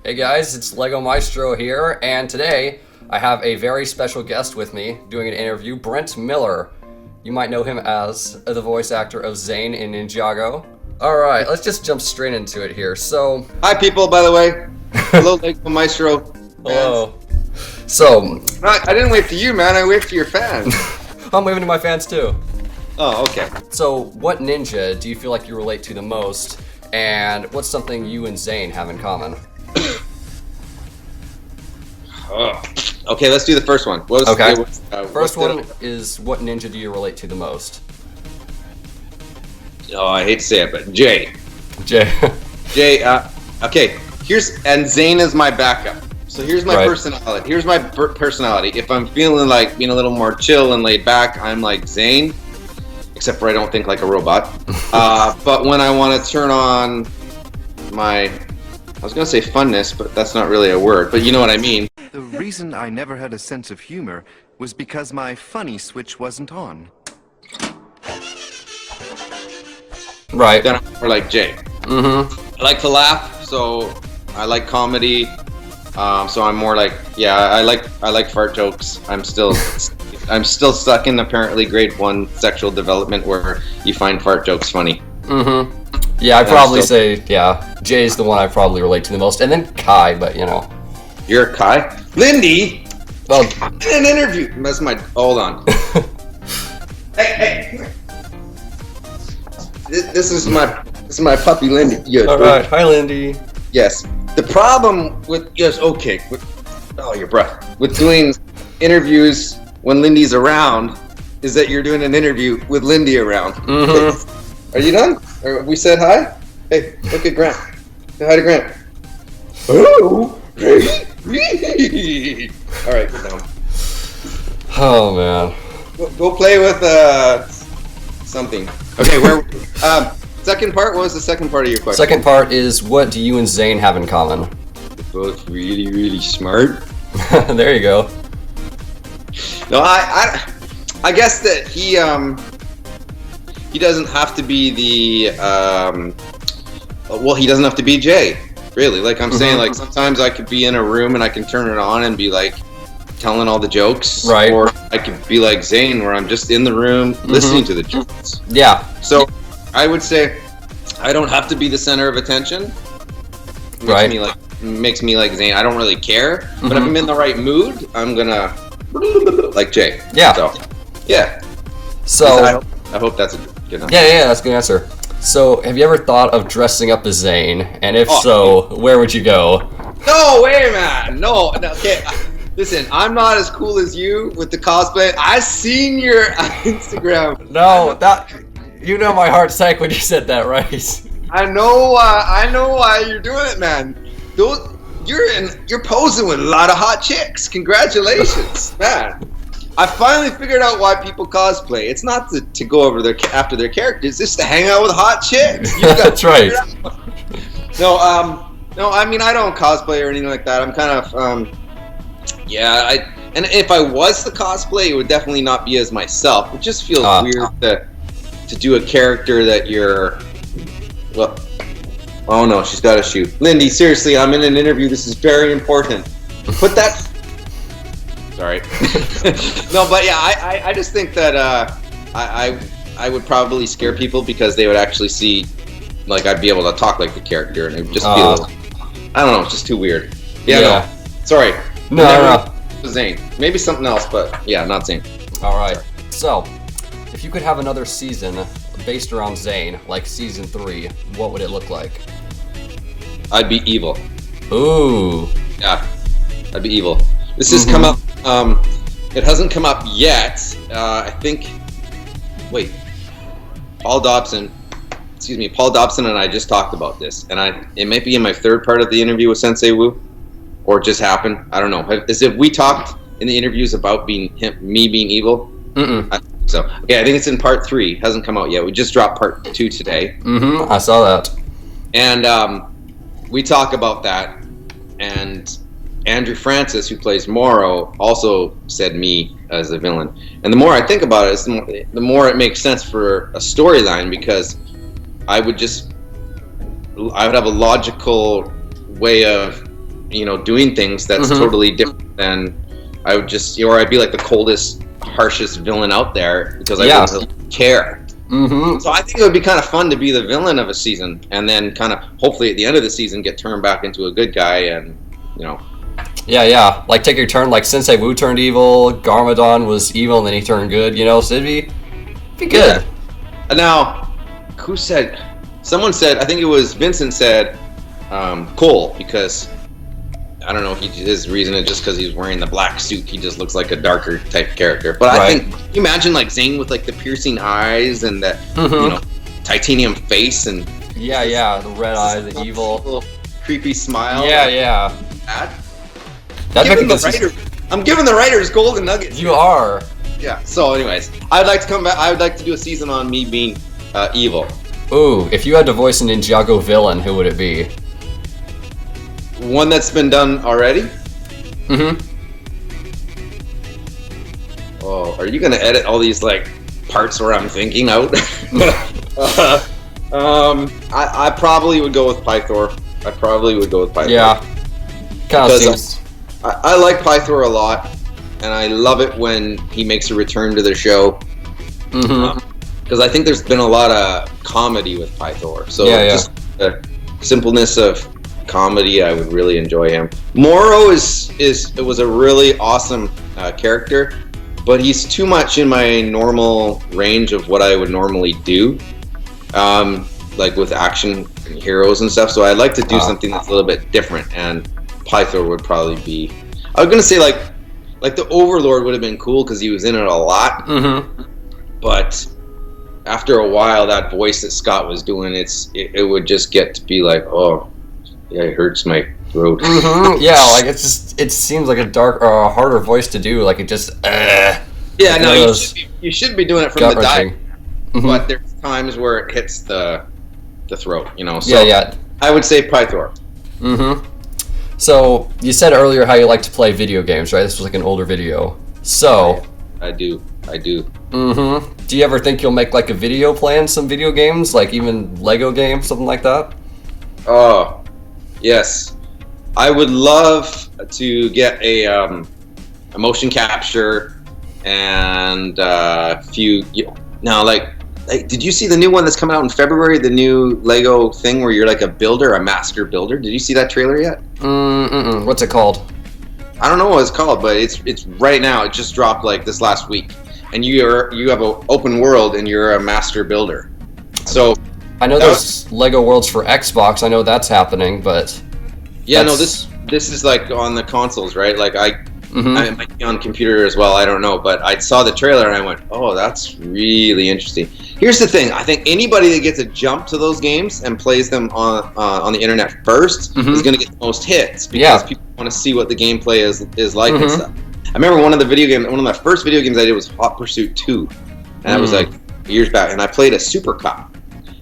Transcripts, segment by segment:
Hey guys, it's Lego Maestro here, and today I have a very special guest with me doing an interview, Brent Miller. You might know him as the voice actor of Zane in Ninjago. Alright, let's just jump straight into it here. So, hi people, by the way. Hello, Lego Maestro fans. Hello. So, I didn't wave to you, man. I waved to your fans. I'm waving to my fans too. Oh, okay. So, what ninja do you feel like you relate to the most, and what's something you and Zane have in common? Okay, let's do the first one. First one is, what ninja do you relate to the most? Oh, I hate to say it, but Jay. Jay. Okay, and Zane is my backup. So here's my Right. personality. Here's my personality. If I'm feeling like being a little more chill and laid back, I'm like Zane. Except for I don't think like a robot. But when I want to turn on I was going to say funness, but that's not really a word, but you know what I mean. The reason I never had a sense of humor was because my funny switch wasn't on. Right. Then I'm more like Jay. Mm-hmm. I like to laugh, so I like comedy. So I'm more like, yeah, I like fart jokes. I'm still stuck in apparently grade 1 sexual development where you find fart jokes funny. Mm-hmm. Yeah, I'd probably say, yeah, Jay's the one I probably relate to the most, and then Kai, but you know. You're Kai? Lindy! Well, in an interview. That's my, hold on. Hey. This is my puppy Lindy. Yes, alright, hi Lindy. Yes. The problem with, your breath. With doing interviews when Lindy's around is that you're doing an interview with Lindy around. Mm-hmm. Are you done? We said hi? Hey, look at Grant. Say hi to Grant. Oh, hey. Alright, get down. Oh man. Go play with something. Okay, second part, what was the second part of your question? Second part is, what do you and Zane have in common? We're both really, really smart. There you go. No, I guess that he doesn't have to be the he doesn't have to be Jay, really. Like I'm saying, like sometimes I could be in a room and I can turn it on and be like telling all the jokes, right? Or I could be like Zane, where I'm just in the room listening to the jokes. Yeah. So I would say I don't have to be the center of attention. Makes me like Zane. I don't really care, but if I'm in the right mood, I'm gonna like Jay. Yeah. So, yeah. So I hope that's a good answer. Yeah, that's a good answer. So, have you ever thought of dressing up as Zane? And if so, where would you go? No way, man. No. Okay. Listen, I'm not as cool as you with the cosplay. I seen your Instagram. No, you know my heart sank when you said that, right? I know why you're doing it, man. You're posing with a lot of hot chicks. Congratulations, man. I finally figured out why people cosplay. It's not to go over after their characters, it's to hang out with hot chicks. That's right. No, I mean I don't cosplay or anything like that. I'm kind of and if I was the cosplay, it would definitely not be as myself. It just feels weird to do a character that you're oh no, she's got to shoot. Lindy, seriously, I'm in an interview. This is very important. Put that. Sorry. No, but yeah, I just think that I would probably scare people because they would actually see, like, I'd be able to talk like the character, and it would just be a little, I don't know, it's just too weird. Yeah. No. Sorry. No. Zane. Maybe something else, but yeah, not Zane. All right. So, if you could have another season based around Zane, like season 3, what would it look like? I'd be evil. Ooh. Yeah, I'd be evil. This has come up. It hasn't come up yet. I think. Wait. Paul Dobson and I just talked about this, and it might be in my third part of the interview with Sensei Wu, or it just happened. I don't know. Have we talked in the interviews about me being evil? So okay, I think it's in part 3. Hasn't come out yet. We just dropped part 2 today. I saw that. And we talk about that, and Andrew Francis, who plays Morrow, also said me as a villain. And the more I think about it, the more it makes sense for a storyline, because I would have a logical way of doing things that's totally different than I would just, or I'd be like the coldest, harshest villain out there because I wouldn't really care. So I think it would be kind of fun to be the villain of a season, and then kind of hopefully at the end of the season get turned back into a good guy, and Yeah, like take your turn. Like Sensei Wu turned evil, Garmadon was evil, and then he turned good. So it'd be good. Yeah. Now, who said? Someone said. I think it was Vincent said, Cole, because I don't know. His reason is just because he's wearing the black suit. He just looks like a darker type character. But I think, can you imagine like Zane with like the piercing eyes and the titanium face and the red eyes, the evil, little creepy smile. Yeah. I'm giving the writers golden nuggets. You are. Yeah. So, anyways, I'd like to come back. I would like to do a season on me being evil. Ooh, if you had to voice a Ninjago villain, who would it be? One that's been done already? Oh, are you gonna edit all these like parts where I'm thinking out? I probably would go with Pythor. Yeah. Kind of seems. I like Pythor a lot, and I love it when he makes a return to the show. Because I think there's been a lot of comedy with Pythor. So just the simpleness of comedy, I would really enjoy him. Moro was a really awesome character, but he's too much in my normal range of what I would normally do, like with action heroes and stuff. So I'd like to do something that's a little bit different, and Pythor would probably be. I was gonna say like the Overlord would have been cool because he was in it a lot, but after a while, that voice that Scott was doing, it would just get to be like, oh, yeah, it hurts my throat. Yeah, like it seems like a dark or a harder voice to do. Like it just. Yeah, no, you should be doing it from the dive, but there's times where it hits the throat, So I would say Pythor. So you said earlier how you like to play video games, right? This was like an older video. So I do. Do you ever think you'll make like a video playing some video games, like even Lego games, something like that? Oh, yes. I would love to get a motion capture and a few. Like, did you see the new one that's coming out in February? The new Lego thing where you're like a builder, a master builder. Did you see that trailer yet? What's it called? I don't know what it's called, but it's right now. It just dropped like this last week, and you have an open world, and you're a master builder. So I know there's Lego Worlds for Xbox. I know that's happening, but this is like on the consoles, right? Like I might be on computer as well. I don't know, but I saw the trailer and I went, "Oh, that's really interesting." Here's the thing: I think anybody that gets a jump to those games and plays them on the internet first is going to get the most hits because people want to see what the gameplay is like and stuff. I remember one of my first video games I did was Hot Pursuit 2, and that was like years back, and I played a Super Cop.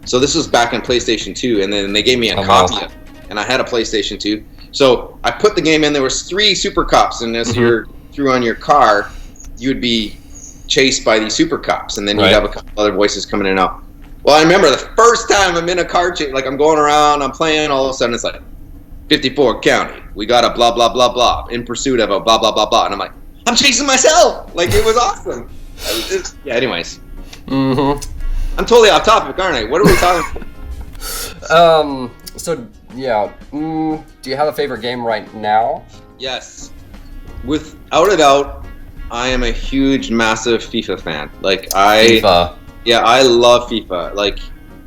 So this was back on PlayStation 2, and then they gave me a copy of it, and I had a PlayStation 2. So I put the game in. There was 3 Super Cops, and as you're through on your car, you would be chased by these Super Cops, and then you'd have a couple other voices coming in and out. Well, I remember the first time I'm in a car chase, like I'm going around, I'm playing, all of a sudden it's like 54 County. We got a blah blah blah blah in pursuit of a blah blah blah blah, and I'm like, I'm chasing myself. Like it was awesome. Anyways. I'm totally off topic, aren't I? What are we talking about? Do you have a favorite game right now? Yes. Without a doubt, I am a huge, massive FIFA fan. Like FIFA. Yeah, I love FIFA. Like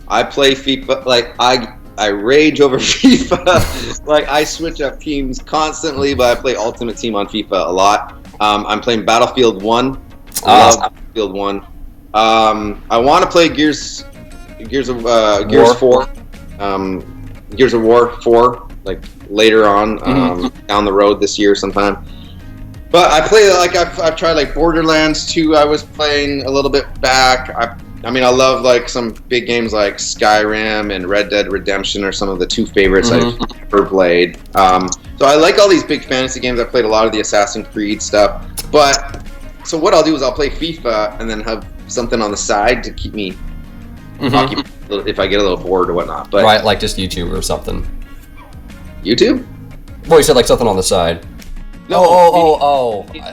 I play FIFA. Like I rage over FIFA. Like I switch up teams constantly, but I play Ultimate Team on FIFA a lot. I'm playing Battlefield 1. I love Battlefield 1. I want to play Gears 4. Gears of War 4, like later on, down the road this year sometime. But I play I've tried like Borderlands 2. I was playing a little bit back. I mean I love like some big games like Skyrim and Red Dead Redemption are some of the 2 favorites I've ever played. So I like all these big fantasy games. I played a lot of the Assassin's Creed stuff. But so what I'll do is I'll play FIFA and then have something on the side to keep me occupied if I get a little bored or whatnot. But right, like just YouTube or something. YouTube? Well, you said like something on the side. No,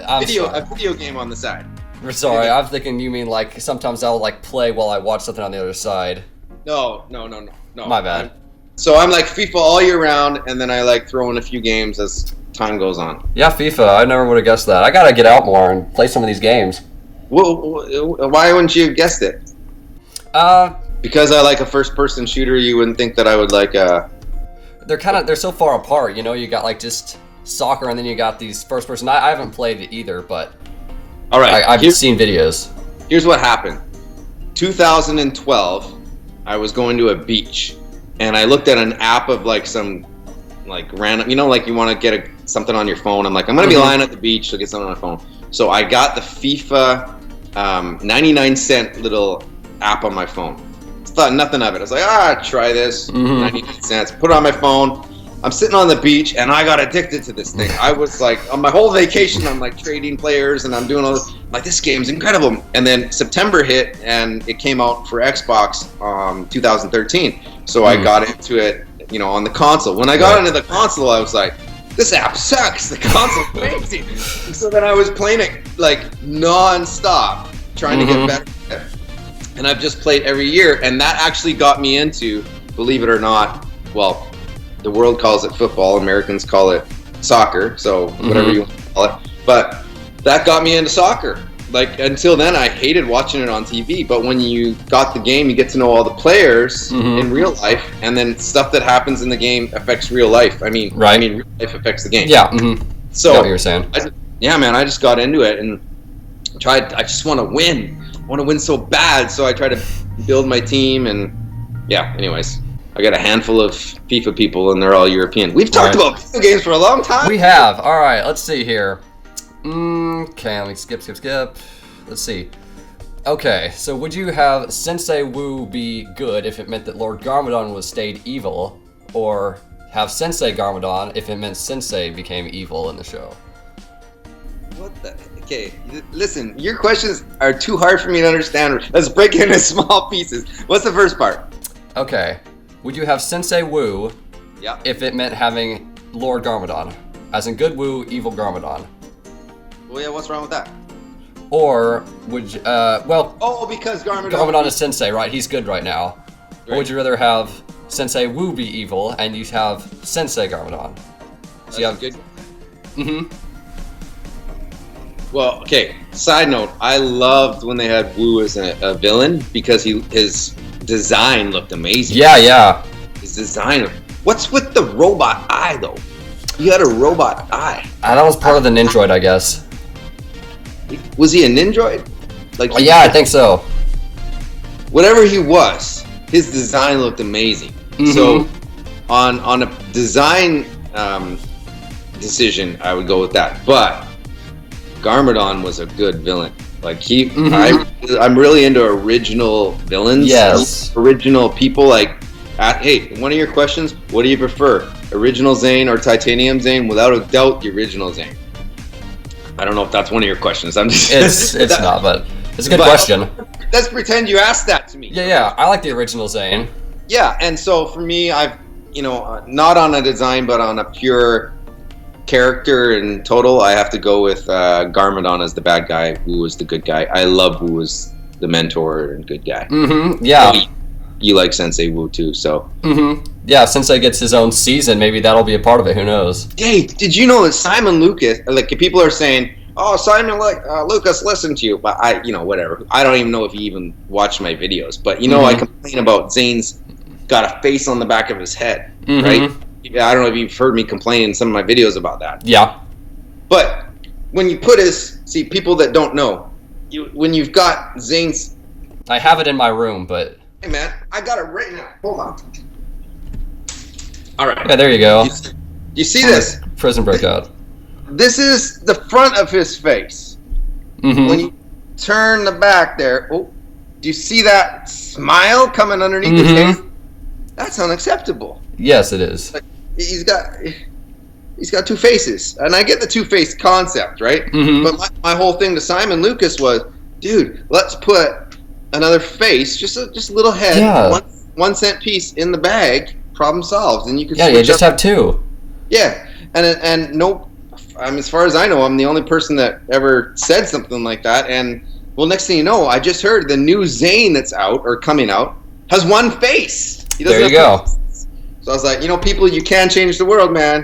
I'm a video game on the side. sorry. I'm thinking you mean like sometimes I'll like play while I watch something on the other side. No. My bad. So I'm like FIFA all year round, and then I like throw in a few games as time goes on. Yeah, FIFA. I never would have guessed that. I gotta get out more and play some of these games. Well, why wouldn't you have guessed it? Because I like a first-person shooter, you wouldn't think that I would like they're so far apart. You know, you got like just soccer, and then you got these first-person. I haven't played it either, but all right, I've seen videos. Here's what happened. 2012, I was going to a beach, and I looked at an app of like some like random, you know, like you want to get something on your phone. I'm like, I'm gonna be lying at the beach, so get something on my phone. So I got the FIFA 99-cent little app on my phone. Thought nothing of it. I was like, try this. 99 cents. Put it on my phone. I'm sitting on the beach, and I got addicted to this thing. I was like, on my whole vacation, I'm like trading players, and I'm doing all this. I'm like, this game's incredible. And then September hit, and it came out for Xbox 2013. So I got into it, you know, on the console. When I got into the console, I was like, this app sucks. The console's amazing. So then I was playing it like non-stop, trying to get better. And I've just played every year, and that actually got me into, believe it or not, well, the world calls it football, Americans call it soccer, so whatever you want to call it. But that got me into soccer. Like, until then, I hated watching it on TV, but when you got the game, you get to know all the players in real life, and then stuff that happens in the game affects real life. I mean, real life affects the game. Yeah. So, I know what you're saying. I just got into it and tried. I just want to win. I want to win so bad, so I try to build my team, and yeah, anyways. I got a handful of FIFA people, and they're all European. We've talked about video games for a long time. We have. All right, let's see here. Okay, let me skip. Let's see. Okay, so would you have Sensei Wu be good if it meant that Lord Garmadon was stayed evil, or have Sensei Garmadon if it meant Sensei became evil in the show? What the? Okay, listen, your questions are too hard for me to understand. Let's break it into small pieces. What's the first part? Okay. Would you have Sensei Wu if it meant having Lord Garmadon? As in good Wu, evil Garmadon. Well, yeah, what's wrong with that? Or would you, because Garmadon is Sensei, right? He's good right now. Right. Or would you rather have Sensei Wu be evil and you have Sensei Garmadon? So you have good. Well, okay. Side note: I loved when they had Wu as a villain because his design looked amazing. Yeah. His design. What's with the robot eye though? You had a robot eye. That was part of the Ninjroid, I guess. Was he a Ninjroid? Yeah, I think so. Whatever he was, his design looked amazing. So, on a design decision, I would go with that. But Garmadon was a good villain. Like I'm really into original villains. Yes. Original people. Like, hey, one of your questions: what do you prefer, original Zane or Titanium Zane? Without a doubt, the original Zane. I don't know if that's one of your questions. I'm just. It's not, but it's a good question. Let's pretend you asked that to me. Yeah. I like the original Zane. Yeah, and so for me, I've not on a design, but on a pure character and total, I have to go with Garmadon as the bad guy. Wu is the good guy. I love Wu as the mentor and good guy. Yeah. You like Sensei Wu too, so. Yeah, if Sensei gets his own season, maybe that'll be a part of it. Who knows? Hey, did you know that Simon Lucas? Like, people are saying, "Oh, Simon Lucas listened to you," but whatever. I don't even know if he even watched my videos. But I complain about Zane's got a face on the back of his head, right? Yeah, I don't know if you've heard me complain in some of my videos about that. Yeah. But when you put people that don't know, when you've got Zane's... I have it in my room, but... Hey, man, I got it right now. Hold on. All right. Yeah, there you go. You see this? Prison breakout. This is the front of his face. When you turn the back there, do you see that smile coming underneath his face? That's unacceptable. Yes, it is. Like, he's got two faces, and I get the two-face concept, right? But my whole thing to Simon Lucas was, dude, let's put another face, just a little head, 1 cent piece in the bag. Problem solved, and you could. Yeah, you just have two. Yeah, And no, as far as I know, I'm the only person that ever said something like that. And well, next thing you know, I just heard the new Zane that's out or coming out has one face. He doesn't There you have go. faces. So I was like, people, you can change the world, man.